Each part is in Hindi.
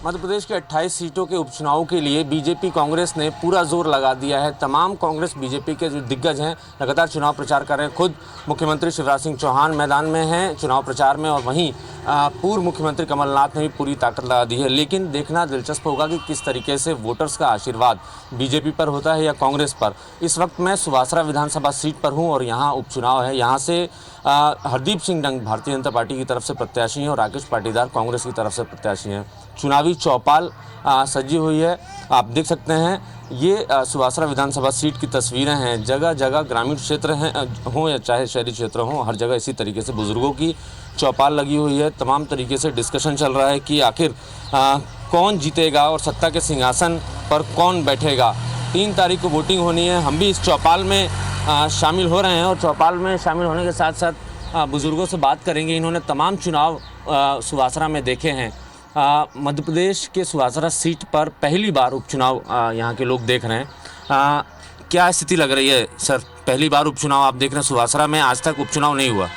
मध्य प्रदेश के 28 सीटों के उपचुनाव के लिए बीजेपी कांग्रेस ने पूरा जोर लगा दिया है। तमाम कांग्रेस बीजेपी के जो दिग्गज हैं लगातार चुनाव प्रचार कर रहे हैं। खुद मुख्यमंत्री शिवराज सिंह चौहान मैदान में हैं चुनाव प्रचार में, और वहीं पूर्व मुख्यमंत्री कमलनाथ ने भी पूरी ताकत लगा दी है। लेकिन देखना दिलचस्प होगा कि किस तरीके से वोटर्स का आशीर्वाद बीजेपी पर होता है या कांग्रेस पर। इस वक्त मैं सुवासरा विधानसभा सीट पर हूँ और यहाँ उपचुनाव है। यहाँ से हरदीप सिंह डंग भारतीय जनता पार्टी की तरफ से प्रत्याशी हैं और राकेश पाटीदार कांग्रेस की तरफ से प्रत्याशी हैं। चुनावी चौपाल सजी हुई है, आप देख सकते हैं। ये सुवासरा विधानसभा सीट की तस्वीरें हैं। जगह जगह ग्रामीण क्षेत्र हैं हों या चाहे शहरी क्षेत्र हों, हर जगह इसी तरीके से बुजुर्गों की चौपाल लगी हुई है। तमाम तरीके से डिस्कशन चल रहा है कि आखिर कौन जीतेगा और सत्ता के सिंहासन पर कौन बैठेगा। 3 तारीख को वोटिंग होनी है। हम भी इस चौपाल में शामिल हो रहे हैं और चौपाल में शामिल होने के साथ साथ बुजुर्गों से बात करेंगे। इन्होंने तमाम चुनाव सुवासरा में देखे हैं। मध्य प्रदेश के सुवासरा सीट पर पहली बार उपचुनाव यहाँ के लोग देख रहे हैं। क्या स्थिति लग रही है सर? पहली बार उपचुनाव आप देख रहे हैं सुवासरा में, आज तक उपचुनाव नहीं हुआ।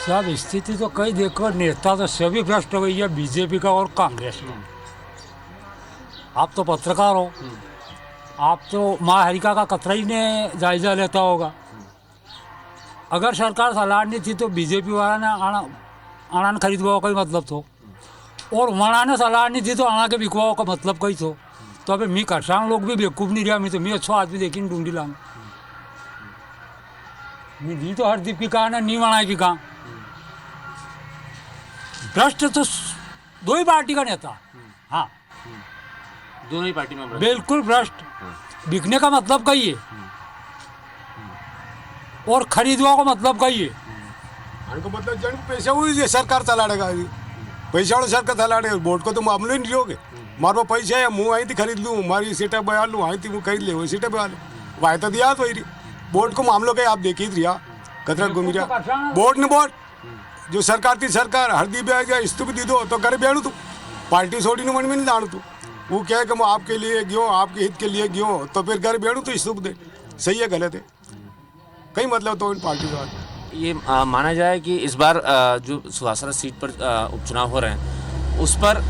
सब स्थिति तो कई देखो, नेता तो सभी भ्रष्ट हो गई है, बीजेपी का और कांग्रेस में। आप तो पत्रकार हो, आप तो माँ हरिका का कतराई ने जायजा लेता होगा। अगर सरकार सलाह नहीं थी तो बीजेपी वाला ने अनान खरीदवाओ का ही मतलब थो, और वहाँ ने सलाह नहीं थी तो अना के बिकवाओ का मतलब कही थो। तो अभी मी किसान लोग भी बेवकूफ़ नहीं रहा। मैं अच्छा आदमी देखी नहीं ढूंढी लाऊं। दी तो हरदीप की कहा ना, नहीं वणा की कहा। भ्रष्ट तो दो ही पार्टी का नेता। हाँ, दोनों ही पार्टी में बिल्कुल भ्रष्ट। बिकने का मतलब कही है और खरीदवा का मतलब कही है। मतलब जन पैसा हुई सरकार चलाड़ेगा, पैसा वाला सरकार चलाड़ेगा। वोट को तो मामले ही नहीं लोगे। मारो पैसा है, मुँह आई थी खरीद लूँ, हमारी सीटें बया लूँ, आई थी मुँह खरीद ले, वही सीटें बया लूँ। वाय तो दिया तो वही वोट को मामलों के आप देखी रिया कतरा घूमी रहा। वोट न वोट जो सरकार थी सरकार हरदीप आ गया इस्तु भी दी दो तो करे बेड़ू तू पार्टी छोड़ी न मन में नहीं जान तू। वो क्या है कि मैं आपके लिए क्यों, आपके हित के लिए क्यों, तो फिर घर बेड़ू तो इस्तुप दे। सही है गलत है कहीं मतलब तो इन पार्टी का। ये माना जाए कि इस बार जो सुवासरा सीट पर उपचुनाव हो रहे हैं उस पर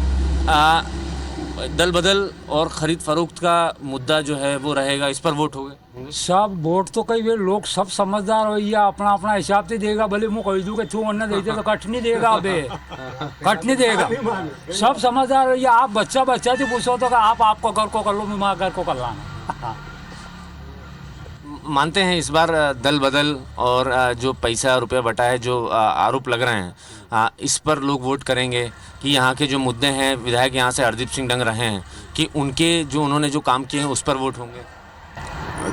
दल बदल और खरीद फरोख्त का मुद्दा जो है वो रहेगा, इस पर वोट होंगे। सब वोट तो कई वे लोग सब समझदार हो या अपना अपना हिसाब से देगा। भले मुँह कह दूँ कि तू अन्ना दे दे तो कट नहीं देगा। अबे कट नहीं देगा। सब समझदार हो या आप बच्चा से पूछो तो आप आपको घर को कर लो, मैं माँ घर को कर लाना। मानते हैं इस बार दल बदल और जो पैसा रुपया बटा है, जो आरोप लग रहे हैं, इस पर लोग वोट करेंगे कि यहाँ के जो मुद्दे हैं, विधायक यहाँ से हरदीप सिंह डंग रहे हैं, कि उनके जो उन्होंने जो काम किए हैं उस पर वोट होंगे।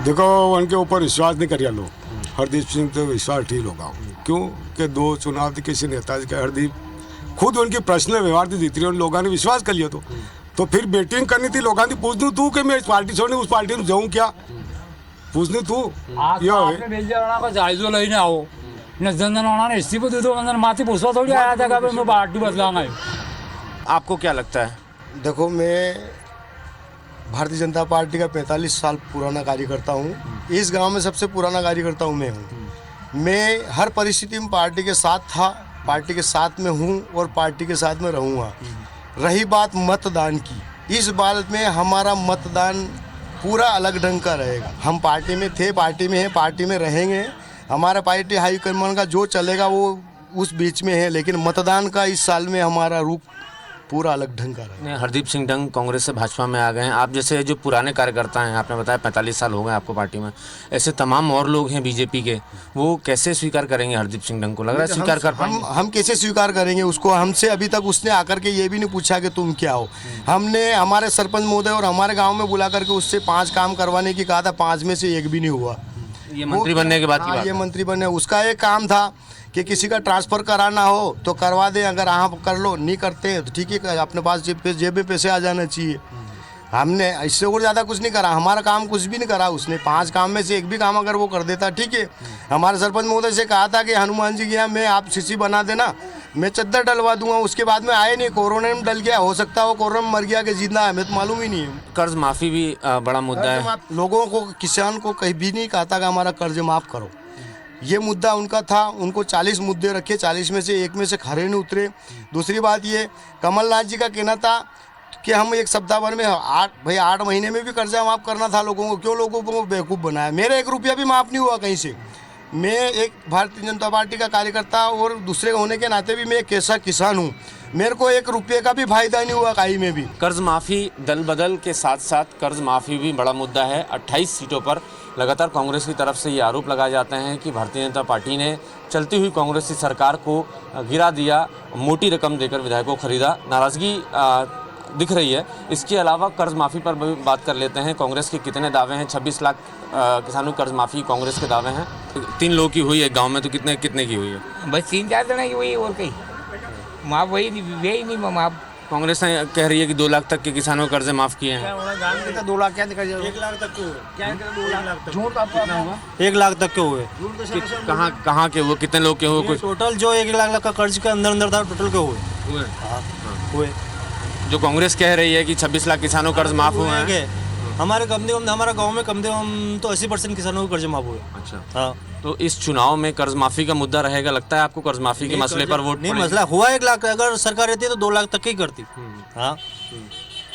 देखो उनके ऊपर विश्वास नहीं करिए लोग। हरदीप सिंह तो विश्वास ठीक होगा। क्यों कि 2 चुनाव थी किसी नेता के, हरदीप खुद उनकी पर्सनल व्यवहार थी जीत रही, उन लोगों ने विश्वास कर लिया। तो फिर बेटिंग करनी थी लोगों की। पूछ दूँ तू कि मैं इस पार्टी छोड़ने उस पार्टी में जाऊँ क्या, पूछने तू जायजो लेने आओ ने इस्तीफा दे दो। माती पूछवा थोड़ी आया था कि मैं पार्टी बदलाऊंगा। आपको क्या लगता है? देखो, मैं भारतीय जनता पार्टी का 45 साल पुराना कार्यकर्ता हूँ। इस गांव में सबसे पुराना कार्यकर्ता हूँ मैं हूँ। मैं हर परिस्थिति में पार्टी के साथ था, पार्टी के साथ में हूँ और पार्टी के साथ में रहूँगा। रही बात मतदान की, इस बात में हमारा मतदान पूरा अलग ढंग का रहेगा। हम पार्टी में थे, पार्टी में हैं, पार्टी में रहेंगे। हमारा पार्टी हाईकमान का जो चलेगा वो उस बीच में है, लेकिन मतदान का इस साल में हमारा रूप पूरा अलग ढंग का रहेगा। हरदीप सिंह डंग कांग्रेस से भाजपा में आ गए हैं। आप जैसे जो पुराने कार्यकर्ता हैं, आपने बताया 45 साल हो गए आपको पार्टी में, ऐसे तमाम और लोग हैं बीजेपी के, वो कैसे स्वीकार करेंगे हरदीप सिंह डंग को? लग रहा है स्वीकार कर पाएंगे? हम कैसे स्वीकार करेंगे उसको? हमसे अभी तक उसने आकर के ये भी नहीं पूछा कि तुम क्या हो। हमने हमारे सरपंच महोदय और हमारे गाँव में बुला करके उससे 5 काम करवाने की कहा था, 5 में से 1 भी नहीं हुआ। ये मंत्री बनने के बाद की बात? ये मंत्री बनने, उसका एक काम था कि किसी का ट्रांसफ़र कराना हो तो करवा दें, अगर आप कर लो, नहीं करते हैं तो ठीक है, अपने पास जेब में पैसे आ जाना चाहिए। हमने इससे और ज़्यादा कुछ नहीं करा, हमारा काम कुछ भी नहीं करा उसने। 5 काम में से 1 भी काम अगर वो कर देता ठीक है। हमारे सरपंच महोदय से कहा था कि हनुमान जी गया मैं, आप सीसी बना देना, मैं चद्दर डलवा दूंगा। उसके बाद में आए नहीं, कोरोना में डल गया। हो सकता है वो कोरोना में मर गया कि जिंदा है, हमें तो मालूम ही नहीं है। कर्ज माफ़ी भी बड़ा मुद्दा है। लोगों को, किसान को कहीं भी नहीं कहा था कि हमारा कर्ज माफ़ करो। ये मुद्दा उनका था। उनको 40 मुद्दे रखे, 40 में से 1 में से खरे नहीं उतरे। दूसरी बात ये, कमलनाथ जी का कहना था कि हम एक सप्ताह भर में 8 महीने में भी कर्जा माफ़ करना था लोगों को, क्यों लोगों को बेवकूफ़ बनाया? मेरा 1 रुपया भी माफ़ नहीं हुआ कहीं से। मैं एक भारतीय जनता पार्टी का कार्यकर्ता और दूसरे होने के नाते भी मैं एक ऐसा किसान हूँ, मेरे को 1 रुपये का भी फायदा नहीं हुआ कहीं में भी। कर्ज माफ़ी दल बदल के साथ साथ कर्ज माफ़ी भी बड़ा मुद्दा है। 28 सीटों पर लगातार कांग्रेस की तरफ से ये आरोप लगाए जाते हैं कि भारतीय जनता पार्टी ने चलती हुई कांग्रेस की सरकार को गिरा दिया, मोटी रकम देकर विधायकों को खरीदा। नाराज़गी दिख रही है। इसके अलावा कर्ज माफ़ी पर भी बात कर लेते हैं। कांग्रेस के कितने दावे हैं? 26 लाख किसानों की कर्ज माफ़ी कांग्रेस के दावे हैं। 3 लोगों की हुई है गांव में, तो कितने की हुई है? बस 3-4 जना की वही और कहीं माफ वही नहीं माफ। कांग्रेस ने कह रही है कि 2 लाख तक के किसानों को कर्जे माफ़ किए हैं। 2 लाख क्या दिखा जाए? 1 लाख तक के हुए। क्या 2 लाख तक? झूठ आपको कितना होगा? 1 लाख तक के हुए। कहाँ के हुए? कितने लोग के हुए? कुछ टोटल जो 1 लाख का कर्ज के अंदर था टोटल के हुए। हुए जो कांग्रेस कह रही है कि 26 लाख किसानों कर्ज माफ़ हुए हैं। हमारे कम से कम हमारा गांव में कम से कम तो 80% किसानों को कर्ज माफ हुए। अच्छा, हाँ। तो इस चुनाव में कर्ज माफ़ी का मुद्दा रहेगा? लगता है आपको कर्ज माफ़ी के मसले पर वोट नहीं, पड़ेगा? मसला हुआ 1 लाख, अगर सरकार रहती तो 2 लाख तक ही करती। हाँ,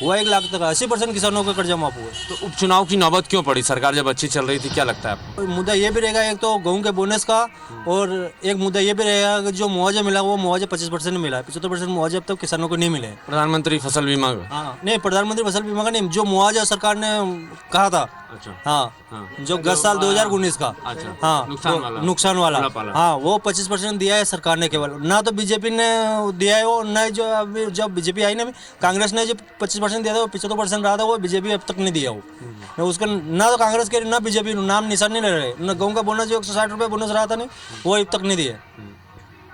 हुआ 1 लाख तक, 80% किसानों का कर्जा माफ हुआ। तो उपचुनाव की नौबत क्यों पड़ी? सरकार जब अच्छी चल रही थी, क्या लगता है आपको? मुद्दा ये भी रहेगा एक तो गेहूं के बोनस का, और एक मुद्दा ये भी रहेगा कि जो मुआवजा मिला वो मुआवजा 25% मिला है। 75% मुआवजा अब तक किसानों को नहीं मिले। प्रधानमंत्री फसल बीमा हाँ, नहीं, प्रधानमंत्री फसल बीमा का नहीं, जो मुआवजा सरकार ने कहा था। अच्छा, हाँ, जो गत साल 2019 का। अच्छा, हाँ, नुकसान वाला। पाला। हाँ, वो 25% दिया है सरकार ने केवल, ना तो बीजेपी ने दिया है वो, ना जो अभी जब बीजेपी आई ना, कांग्रेस ने जो 25% दिया था वो 75% रहा था, वो बीजेपी अब तक नहीं दिया वो। उसका ना तो कांग्रेस के ना बीजेपी नाम निशान नहीं ले रहे। ना गेहूं का बोनस जो 160 रुपये बोनस रहा था नहीं, वो अब तक नहीं दिया।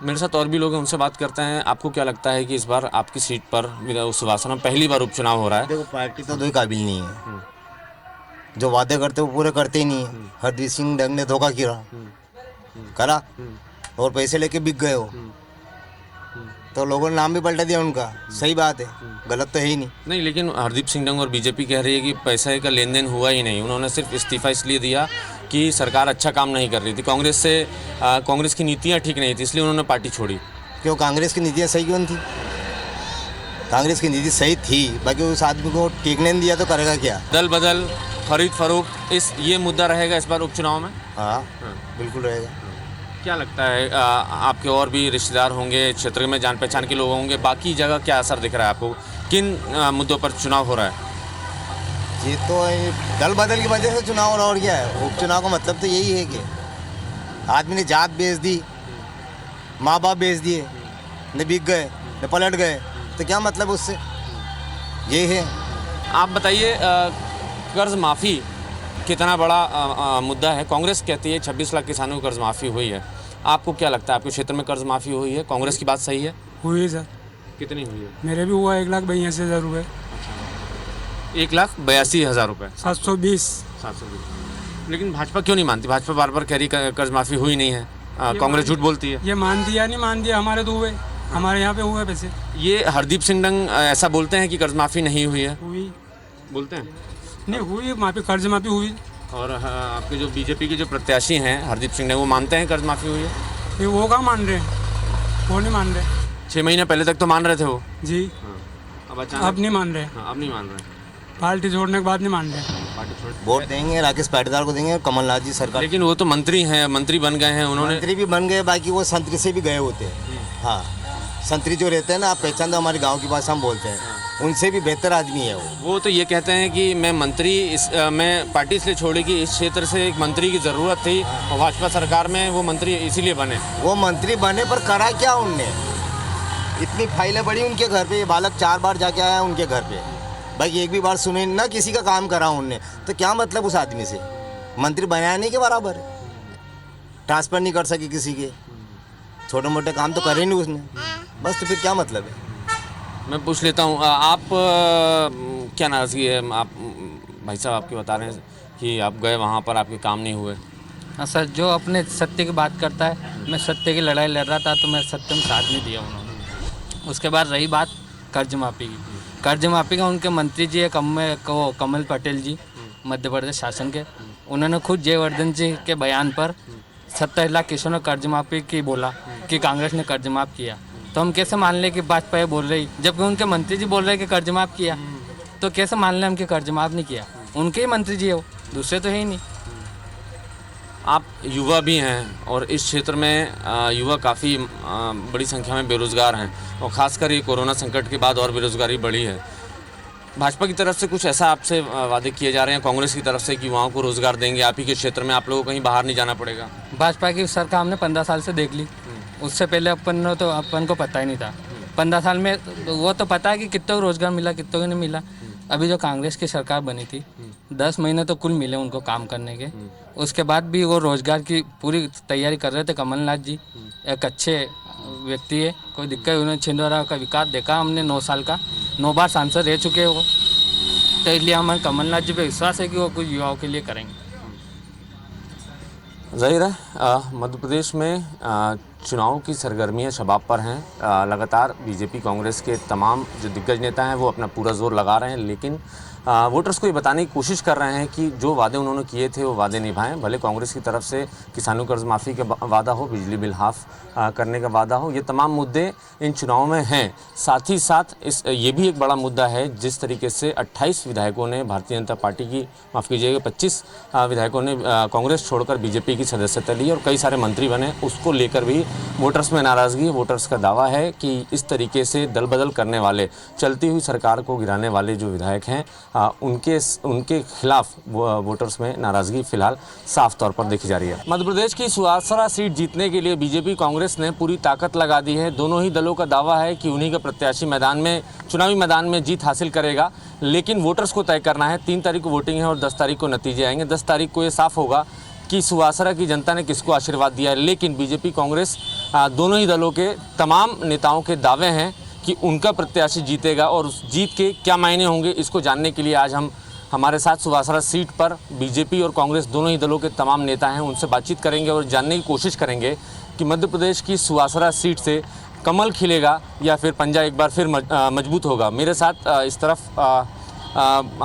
मेरे साथ और भी लोग हैं, उनसे बात करते हैं। आपको क्या लगता है कि इस बार आपकी सीट पर सुवासना पहली बार उपचुनाव हो रहा है? देखो, पार्टी तो दो ही काबिल नहीं है, जो वादे करते वो पूरे करते ही नहीं है। हरदीप सिंह डंग ने धोखा करा और पैसे लेके बिक गए हो, तो लोगों ने नाम भी पलटा दिया उनका। सही बात है, गलत तो है ही नहीं। लेकिन हरदीप सिंह डंग और बीजेपी कह रही है कि पैसे का लेन देन हुआ ही नहीं। उन्होंने सिर्फ इस्तीफा इसलिए दिया कि सरकार अच्छा काम नहीं कर रही थी, कांग्रेस की नीतियाँ ठीक नहीं थी, इसलिए उन्होंने पार्टी छोड़ी। क्यों, कांग्रेस की नीतियाँ सही क्यों थी? कांग्रेस की नीति सही थी, बाकी उस आदमी को टिकने नहीं दिया तो करेगा क्या? दल बदल, खरीद फरोख्त, ये मुद्दा रहेगा इस बार उपचुनाव में? हाँ, बिल्कुल रहेगा। क्या लगता है, आपके और भी रिश्तेदार होंगे, क्षेत्र में जान पहचान के लोग होंगे, बाकी जगह क्या असर दिख रहा है आपको? किन मुद्दों पर चुनाव हो रहा है? ये तो दल बदल की वजह से चुनाव हो रहा, और क्या है? उपचुनाव का मतलब तो यही है कि आदमी ने जात बेच दी, माँ बाप बेच दिए, न बिक गए न पलट गए, तो क्या मतलब उससे? ये है। आप बताइए, कर्ज माफ़ी कितना बड़ा मुद्दा है? कांग्रेस कहती है 26 लाख किसानों की कर्ज माफ़ी हुई है। आपको क्या लगता है, आपके क्षेत्र में कर्ज माफ़ी हुई है? कांग्रेस की बात सही है? हुई है सर, कितनी हुई है? मेरे भी हुआ 1,82,000 रुपये। 1,82,000 रुपये। 720। 720। लेकिन भाजपा क्यों नहीं मानती? भाजपा बार बार कह रही कर्ज माफ़ी हुई नहीं है, कांग्रेस झूठ बोलती है। ये मान दिया नहीं मान दिया, हमारे तो हुए, हमारे यहाँ पे हुए पैसे। ये हरदीप सिंह डंग ऐसा बोलते हैं कि कर्ज माफ़ी नहीं हुई है? हुई बोलते हैं नहीं, हुई माफ़ी, कर्ज माफ़ी हुई। और आपके जो बीजेपी के जो प्रत्याशी हैं हरदीप सिंह डंग, वो मानते हैं कर्ज माफ़ी हुई है? ये वो कहाँ मान रहे हैं, वो नहीं मान रहे। 6 महीने पहले तक तो मान रहे थे वो। जी, अब अचानक अब नहीं मान रहे, अब नहीं मान रहे, पार्टी छोड़ने के बाद नहीं मान रहे। पार्टी छोड़। वोट देंगे राकेश पाटीदार को देंगे और कमलनाथ जी सरकार। लेकिन वो तो मंत्री हैं, मंत्री बन गए हैं उन्होंने। मंत्री भी बन गए, बाकी वो संतरी से भी गए होते हैं। हाँ, संतरी जो रहते हैं ना, आप पहचान दो, हमारे गांव की भाषा हम बोलते हैं, उनसे भी बेहतर आदमी है वो तो ये कहते हैं कि मैं मैं पार्टी इसलिए छोड़ी कि इस क्षेत्र से एक मंत्री की ज़रूरत थी और भाजपा सरकार में वो मंत्री इसीलिए बने। वो मंत्री बने पर करा क्या उनने? इतनी फाइलें पड़ी उनके घर पे, ये बालक 4 बार जाके आया उनके घर पे, बाकी एक भी बार सुने ना किसी का काम करा उनने, तो क्या मतलब उस आदमी से? मंत्री बनाया नहीं के बराबर, ट्रांसफ़र नहीं कर सके किसी के, छोटे मोटे काम तो करे नहीं उसने, बस तो फिर क्या मतलब है? मैं पूछ लेता हूँ, आप क्या नाराज़गी है? आप भाई साहब आपके बता रहे हैं कि आप गए वहाँ पर, आपके काम नहीं हुए। हाँ सर, जो अपने सत्य की बात करता है, मैं सत्य की लड़ाई लड़ रहा था तो मैं सत्य में साथ नहीं दिया उन्होंने। उसके बाद रही बात कर्ज माफ़ी की, कर्ज माफ़ी का उनके मंत्री जी है कमल पटेल जी, मध्य प्रदेश शासन के, उन्होंने खुद जयवर्धन जी के बयान पर 70 लाख किसानों कर्ज माफ़ी की बोला कि कांग्रेस ने कर्ज माफ़ किया। तो हम कैसे मान लें कि भाजपा बोल रही, जबकि उनके मंत्री जी बोल रहे हैं कि कर्ज माफ़ किया, तो कैसे मान लें हम कि कर्ज माफ़ नहीं किया? उनके ही मंत्री जी है वो, दूसरे तो है ही नहीं। आप युवा भी हैं और इस क्षेत्र में युवा काफ़ी बड़ी संख्या में बेरोज़गार हैं और ख़ासकर ये कोरोना संकट के बाद और बेरोज़गारी बढ़ी है। भाजपा की तरफ से कुछ ऐसा आपसे वादे किए जा रहे हैं कांग्रेस की तरफ से कि युवाओं को रोज़गार देंगे, आप ही के क्षेत्र में आप लोगों को कहीं बाहर नहीं जाना पड़ेगा? भाजपा की सरकार हमने 15 साल से देख ली, उससे पहले अपन को पता ही नहीं था। 15 साल में वो तो पता है कि कितने को रोज़गार मिला, कितने को नहीं मिला। अभी जो कांग्रेस की सरकार बनी थी 10 महीने तो कुल मिले उनको काम करने के, उसके बाद भी वो रोज़गार की पूरी तैयारी कर रहे थे। कमलनाथ जी एक अच्छे व्यक्ति है, कोई दिक्कत, उन्होंने छिंदवाड़ा का विकास देखा हमने, 9 साल का 9 बार सांसद रह चुके हैं वो, तो इसलिए हमारे कमलनाथ जी पे विश्वास है कि वो कुछ युवाओं के लिए करेंगे। ज़ाहिर है मध्य प्रदेश में चुनाव की सरगर्मियां शबाब पर हैं। लगातार बीजेपी कांग्रेस के तमाम जो दिग्गज नेता हैं वो अपना पूरा जोर लगा रहे हैं, लेकिन वोटर्स को ये बताने की कोशिश कर रहे हैं कि जो वादे उन्होंने किए थे वो वादे निभाएं। भले कांग्रेस की तरफ से किसानों कर्ज माफ़ी का वादा हो, बिजली बिल हाफ करने का वादा हो, ये तमाम मुद्दे इन चुनाव में हैं। साथ ही साथ ये भी एक बड़ा मुद्दा है जिस तरीके से 28 विधायकों ने भारतीय जनता पार्टी की, माफ़ कीजिएगा 25 विधायकों ने कांग्रेस छोड़कर बीजेपी की सदस्यता ली और कई सारे मंत्री बने। उसको लेकर भी वोटर्स में नाराज़गी, वोटर्स का दावा है कि इस तरीके से दल बदल करने वाले, चलती हुई सरकार को गिराने वाले जो विधायक हैं उनके खिलाफ वोटर्स में नाराज़गी फिलहाल साफ तौर पर देखी जा रही है। मध्य प्रदेश की सुवासरा सीट जीतने के लिए बीजेपी कांग्रेस ने पूरी ताकत लगा दी है। दोनों ही दलों का दावा है कि उन्हीं का प्रत्याशी चुनावी मैदान में जीत हासिल करेगा, लेकिन वोटर्स को तय करना है। 3 तारीख को वोटिंग है और 10 तारीख को नतीजे आएंगे। 10 तारीख को ये साफ होगा कि सुवासरा की जनता ने किसको आशीर्वाद दिया है। लेकिन बीजेपी कांग्रेस दोनों ही दलों के तमाम नेताओं के दावे हैं कि उनका प्रत्याशी जीतेगा और उस जीत के क्या मायने होंगे, इसको जानने के लिए आज हमारे साथ सुवासरा सीट पर बीजेपी और कांग्रेस दोनों ही दलों के तमाम नेता हैं। उनसे बातचीत करेंगे और जानने की कोशिश करेंगे कि मध्य प्रदेश की सुवासरा सीट से कमल खिलेगा या फिर पंजा एक बार फिर मजबूत होगा। मेरे साथ इस तरफ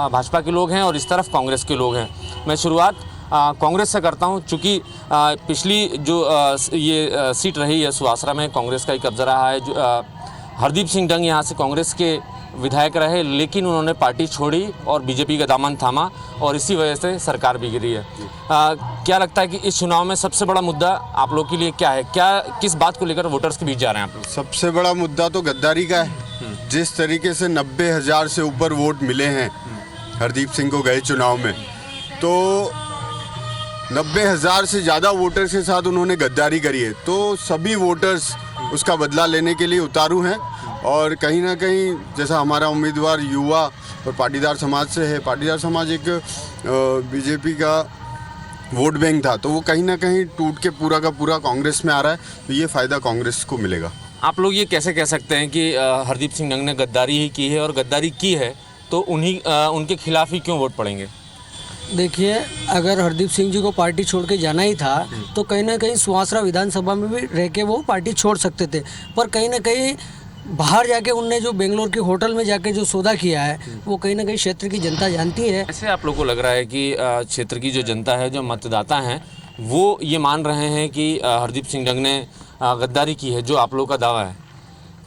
भाजपा के लोग हैं और इस तरफ कांग्रेस के लोग हैं। मैं शुरुआत कांग्रेस से करता हूं, चूँकि पिछली जो ये सीट रही है सुवासरा में कांग्रेस का ही कब्जा रहा है। जो हरदीप सिंह डंग यहाँ से कांग्रेस के विधायक रहे, लेकिन उन्होंने पार्टी छोड़ी और बीजेपी का दामन थामा और इसी वजह से सरकार भी गिरी है। क्या लगता है कि इस चुनाव में सबसे बड़ा मुद्दा आप लोग के लिए क्या है? किस बात को लेकर वोटर्स के बीच जा रहे हैं आप लोग? सबसे बड़ा मुद्दा तो गद्दारी का है। जिस तरीके से 90,000 से ऊपर वोट मिले हैं हरदीप सिंह को गए चुनाव में, तो 90,000 से ज़्यादा वोटर्स के साथ उन्होंने गद्दारी करी है। तो सभी वोटर्स उसका बदला लेने के लिए उतारू हैं और कहीं ना कहीं जैसा हमारा उम्मीदवार युवा और पाटीदार समाज से है, पाटीदार समाज एक बीजेपी का वोट बैंक था, तो वो कहीं ना कहीं टूट के पूरा का पूरा कांग्रेस में आ रहा है, तो ये फ़ायदा कांग्रेस को मिलेगा। आप लोग ये कैसे कह सकते हैं कि हरदीप सिंह डंग ने गद्दारी ही की है, और गद्दारी की है तो उनके खिलाफ ही क्यों वोट पड़ेंगे? देखिए, अगर हरदीप सिंह जी को पार्टी छोड़ के जाना ही था तो कहीं ना कहीं सुवासरा विधानसभा में भी रह के वो पार्टी छोड़ सकते थे, पर कहीं ना कहीं बाहर जाके उनने जो बेंगलोर के होटल में जाके जो सौदा किया है वो कहीं ना कहीं क्षेत्र की जनता जानती है। ऐसे आप लोग को लग रहा है कि क्षेत्र की जो जनता है, जो मतदाता हैं, वो ये मान रहे हैं कि हरदीप सिंह डंग ने गद्दारी की है, जो आप लोग का दावा है?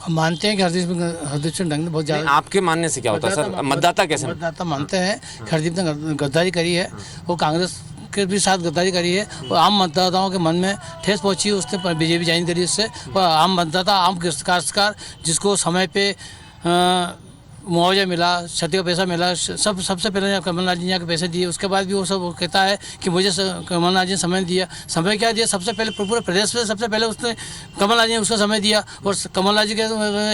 हम मानते हैं कि हरदीप सिंह डंग ने बहुत ज़्यादा। आपके मानने से क्या होता है सर? मतदाता कैसे? मतदाता मानते हैं कि हरदीप ने गद्दारी करी है, वो कांग्रेस के भी साथ गद्दारी करी है और आम मतदाताओं के मन में ठेस पहुंची है। उसने बीजेपी ज्वाइन करी, उससे आम मतदाता, आम काश्तकार जिसको समय पे मुआवजा मिला, क्षति का पैसा मिला, सबसे पहले कमलनाथ जी के पैसे दिए। उसके बाद भी वो सब कहता है कि मुझे कमलनाथ जी ने समय दिया। समय क्या दिया? सबसे पहले पूरे प्रदेश में सबसे पहले उसने कमलनाथ जी ने उसका समय दिया, और कमलनाथ जी के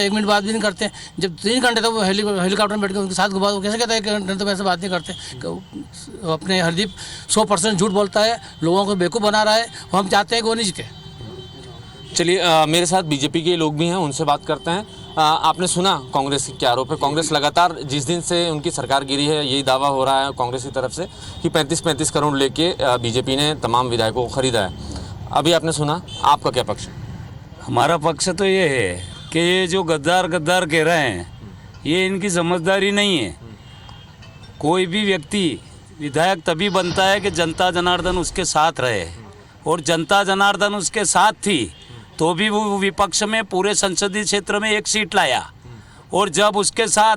1 मिनट बात भी नहीं करते। जब 3 घंटे तक वो हेलीकॉप्टर में बैठ के उनके साथ घुमा, वो कैसे कहता है कि घंटे में ऐसे बात नहीं करते? अपने हरदीप 100% झूठ बोलता है, लोगों को बेवकूफ़ बना रहा है, हम चाहते हैं कि वो नहीं जीते। चलिए, मेरे साथ बीजेपी के लोग भी हैं, उनसे बात करते हैं। आपने सुना कांग्रेस की क्या आरोप है? कांग्रेस लगातार जिस दिन से उनकी सरकार गिरी है यही दावा हो रहा है कांग्रेस की तरफ से कि 35-35 करोड़ लेके बीजेपी ने तमाम विधायकों को खरीदा है। अभी आपने सुना, आपका क्या पक्ष? हमारा पक्ष तो ये है कि ये जो गद्दार कह रहे हैं ये इनकी समझदारी नहीं है। कोई भी व्यक्ति विधायक तभी बनता है कि जनता जनार्दन उसके साथ रहे, और जनता जनार्दन उसके साथ थी तो भी वो विपक्ष में पूरे संसदीय क्षेत्र में 1 सीट लाया। और जब उसके साथ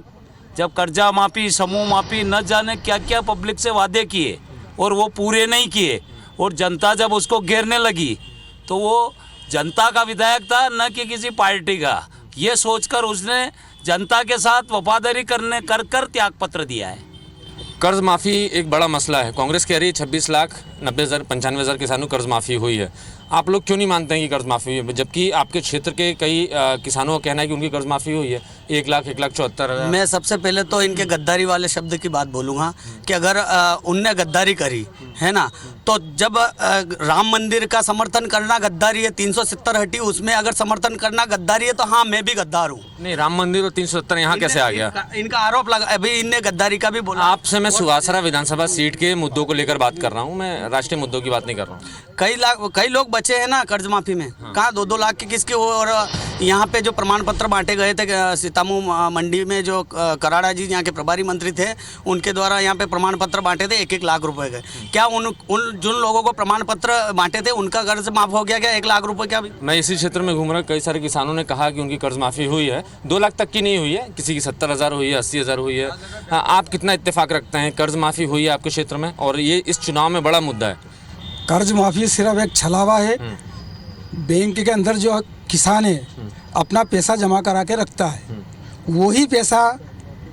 जब कर्जा माफ़ी, समूह माफ़ी, न जाने क्या क्या पब्लिक से वादे किए और वो पूरे नहीं किए, और जनता जब उसको घेरने लगी तो वो जनता का विधायक था, न कि किसी पार्टी का। ये सोचकर उसने जनता के साथ वफादारी कर त्यागपत्र दिया है। कर्ज माफ़ी एक बड़ा मसला है। कांग्रेस कह रही है 26,90,95,000 किसानों कर्ज माफ़ी हुई है। आप लोग क्यों नहीं मानते हैं कि कर्ज माफ़ी हुई है, जबकि आपके क्षेत्र के कई किसानों का कहना है कि उनकी कर्ज माफ़ी हुई है 1,74,000? मैं सबसे पहले तो इनके गद्दारी वाले शब्द की बात बोलूँगा कि अगर उनने गद्दारी करी है ना, तो जब राम मंदिर का समर्थन करना गद्दारी है, 370 हटी उसमें अगर समर्थन करना गद्दारी है, तो हाँ मैं भी गद्दार हूँ। नहीं, राम मंदिर और 370 यहाँ कैसे आ गया? इनका आरोप लगा, अभी इनने गद्दारी का भी बोला। आपसे मैं सुवासरा विधानसभा सीट के मुद्दों को लेकर बात कर रहा हूँ, मैं राष्ट्रीय मुद्दों की बात नहीं कर रहा हूँ। कई लोग बचे हैं ना कर्ज माफी में। कहाँ 2-2 लाख के किसके हो। और यहाँ पे जो प्रमाण पत्र बांटे गए थे सीतामू मंडी में, जो कराड़ा जी यहाँ के प्रभारी मंत्री थे, उनके द्वारा यहाँ पे प्रमाण पत्र बांटे थे 1-1 लाख रुपए के। क्या उन जिन लोगों को प्रमाण पत्र बांटे थे उनका कर्ज माफ हो गया क्या 1 लाख रुपए? क्या मैं इसी क्षेत्र में घूम रहा हूँ, कई सारे किसानों ने कहा कि उनकी कर्ज माफ़ी हुई है, 2 लाख तक की नहीं हुई है, किसी की 70,000 हुई है, 80,000 हुई है। आप कितना इत्तेफाक रखते हैं, कर्ज माफ़ी हुई है आपके क्षेत्र में? और ये इस चुनाव में बड़ा मुद्दा है। कर्ज माफी सिर्फ एक छलावा है। बैंक के अंदर जो किसान है अपना पैसा जमा करा के रखता है, वही पैसा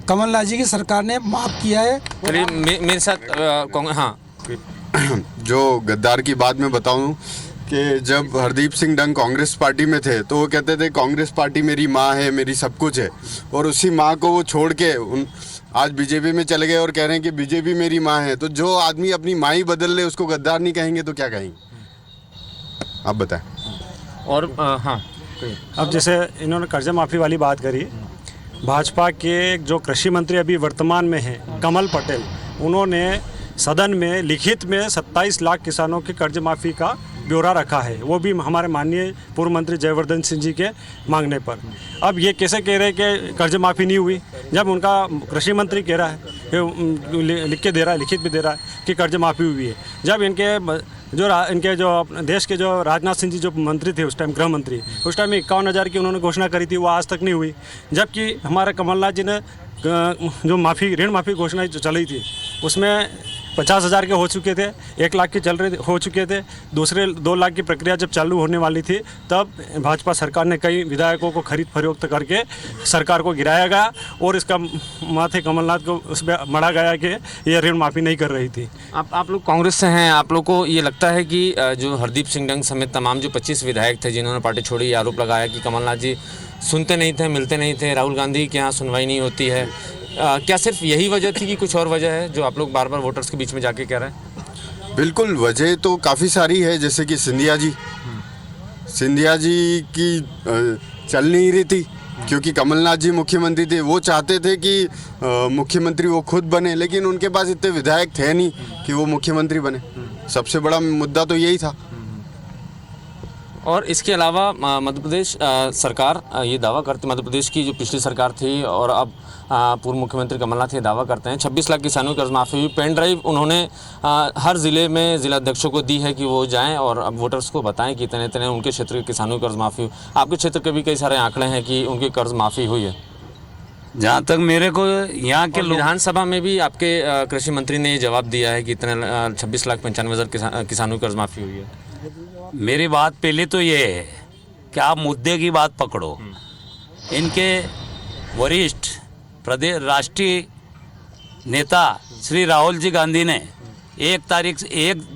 कमलनाथ जी की सरकार ने माफ किया है। चलिए मेरे साथ हाँ, जो गद्दार की बात मैं बताऊं कि जब हरदीप सिंह डंग कांग्रेस पार्टी में थे तो वो कहते थे कांग्रेस पार्टी मेरी माँ है, मेरी सब कुछ है, और उसी माँ को वो छोड़ के आज बीजेपी में चले गए और कह रहे हैं कि बीजेपी मेरी माँ है। तो जो आदमी अपनी माँ ही बदल ले उसको गद्दार नहीं कहेंगे तो क्या कहेंगे? आप बताएं। और हाँ, अब जैसे इन्होंने कर्जा माफ़ी वाली बात करी, भाजपा के जो कृषि मंत्री अभी वर्तमान में हैं कमल पटेल, उन्होंने सदन में लिखित में 27 लाख किसानों की कर्ज माफ़ी का ब्यौरा रखा है, वो भी हमारे माननीय पूर्व मंत्री जयवर्धन सिंह जी के मांगने पर। अब ये कैसे कह रहे हैं कि कर्ज माफ़ी नहीं हुई, जब उनका कृषि मंत्री कह रहा है, लिख के दे रहा है, लिखित भी दे रहा है कि कर्ज माफ़ी हुई है। जब इनके जो देश के जो राजनाथ सिंह जी जो मंत्री थे उस टाइम, गृह मंत्री, उस टाइम 51,000 की उन्होंने घोषणा करी थी, वो आज तक नहीं हुई। जबकि हमारे कमलनाथ जी ने जो ऋण माफ़ी घोषणा चली थी उसमें 50,000 के हो चुके थे, 1 लाख के हो चुके थे, दूसरे 2 लाख की प्रक्रिया जब चालू होने वाली थी तब भाजपा सरकार ने कई विधायकों को खरीद फरोख्त करके सरकार को गिराया गया और इसका माथे कमलनाथ को उसमें मढ़ा गया कि ये ऋण माफ़ी नहीं कर रही थी। आप लोग कांग्रेस से हैं, आप लोग को ये लगता है कि जो हरदीप सिंह डंग समेत तमाम जो 25 विधायक थे जिन्होंने पार्टी छोड़ी, ये आरोप लगाया कि कमलनाथ जी सुनते नहीं थे, मिलते नहीं थे, राहुल गांधी के यहाँ सुनवाई नहीं होती है, क्या सिर्फ यही वजह थी कि कुछ और वजह है जो आप लोग बार बार वोटर्स के बीच में जाके कह रहे हैं? बिल्कुल, वजह तो काफ़ी सारी है। जैसे कि सिंधिया जी की चल नहीं रही थी क्योंकि कमलनाथ जी मुख्यमंत्री थे, वो चाहते थे कि मुख्यमंत्री वो खुद बने, लेकिन उनके पास इतने विधायक थे नहीं कि वो मुख्यमंत्री बने। सबसे बड़ा मुद्दा तो यही था। और इसके अलावा मध्य प्रदेश सरकार ये दावा करती, मध्य प्रदेश की जो पिछली सरकार थी और अब पूर्व मुख्यमंत्री कमलनाथ ये दावा करते हैं 26 लाख किसानों की कर्ज माफ़ी हुई। पेन ड्राइव उन्होंने हर ज़िले में ज़िलाध्यक्षों को दी है कि वो जाएं और अब वोटर्स को बताएं कि इतने इतने उनके क्षेत्र के किसानों की कर्ज माफ़ी हुई। आपके क्षेत्र के भी कई सारे आंकड़े हैं कि उनकी कर्ज माफ़ी हुई है। जहाँ तक मेरे को यहाँ के विधानसभा में भी आपके कृषि मंत्री ने ये जवाब दिया है कि इतने 26,95,000 किसानों की कर्ज माफ़ी हुई है। मेरी बात पहले तो ये है कि आप मुद्दे की बात पकड़ो। इनके वरिष्ठ प्रदेश राष्ट्रीय नेता श्री राहुल जी गांधी ने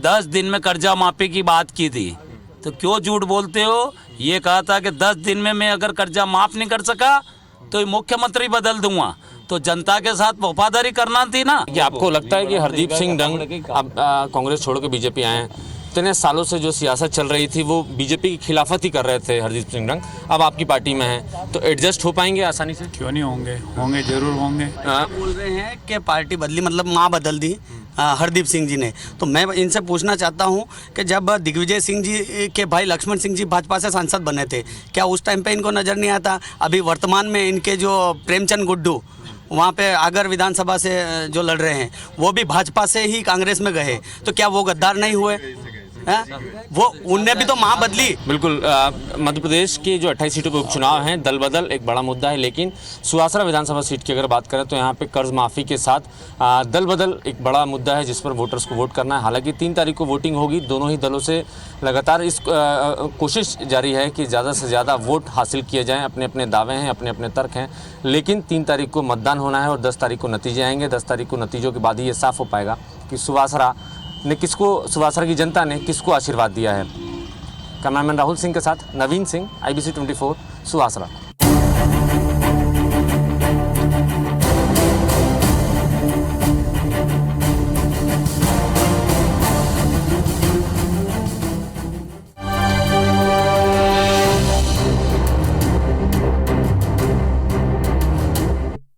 10 दिन में कर्जा माफ़ी की बात की थी, तो क्यों झूठ बोलते हो? ये कहा था कि 10 दिन में मैं अगर कर्जा माफ़ नहीं कर सका तो मुख्यमंत्री बदल दूंगा। तो जनता के साथ वफादारी करना थी ना। कि आपको लगता है कि हरदीप सिंह डंग अब कांग्रेस छोड़ के बीजेपी आए हैं, इतने सालों से जो सियासत चल रही थी वो बीजेपी की खिलाफत ही कर रहे थे हरदीप सिंह डंग, अब आपकी पार्टी में हैं, तो एडजस्ट हो पाएंगे आसानी से? क्यों नहीं होंगे, होंगे जरूर होंगे। बोल रहे हैं कि पार्टी बदली मतलब माँ बदल दी हरदीप सिंह जी ने। तो मैं इनसे पूछना चाहता हूँ कि जब दिग्विजय सिंह जी के भाई लक्ष्मण सिंह जी भाजपा से सांसद बने थे, क्या उस टाइम पे इनको नज़र नहीं आता? अभी वर्तमान में इनके जो प्रेमचंद गुड्डू वहाँ पे आगर विधानसभा से जो लड़ रहे हैं वो भी भाजपा से ही कांग्रेस में गए, तो क्या वो गद्दार नहीं हुए? वो उनने भी तो माँ बदली। बिल्कुल मध्य प्रदेश के जो 28 सीटों पर उपचुनाव हैं, दल बदल एक बड़ा मुद्दा है, लेकिन सुवासरा विधानसभा सीट की अगर बात करें तो यहाँ पे कर्ज माफ़ी के साथ दल बदल एक बड़ा मुद्दा है जिस पर वोटर्स को वोट करना है। हालांकि 3 तारीख को वोटिंग होगी, दोनों ही दलों से लगातार इस कोशिश जारी है कि ज़्यादा से ज़्यादा वोट हासिल किए जाएँ। अपने अपने दावे हैं, अपने अपने तर्क हैं, लेकिन 3 तारीख को मतदान होना है और 10 तारीख को नतीजे आएंगे। 10 तारीख को नतीजों के बाद ही ये साफ हो पाएगा कि सुवासरा की जनता ने किसको आशीर्वाद दिया है। कैमरामैन राहुल सिंह के साथ नवीन सिंह, IBC 24 सुवासरा।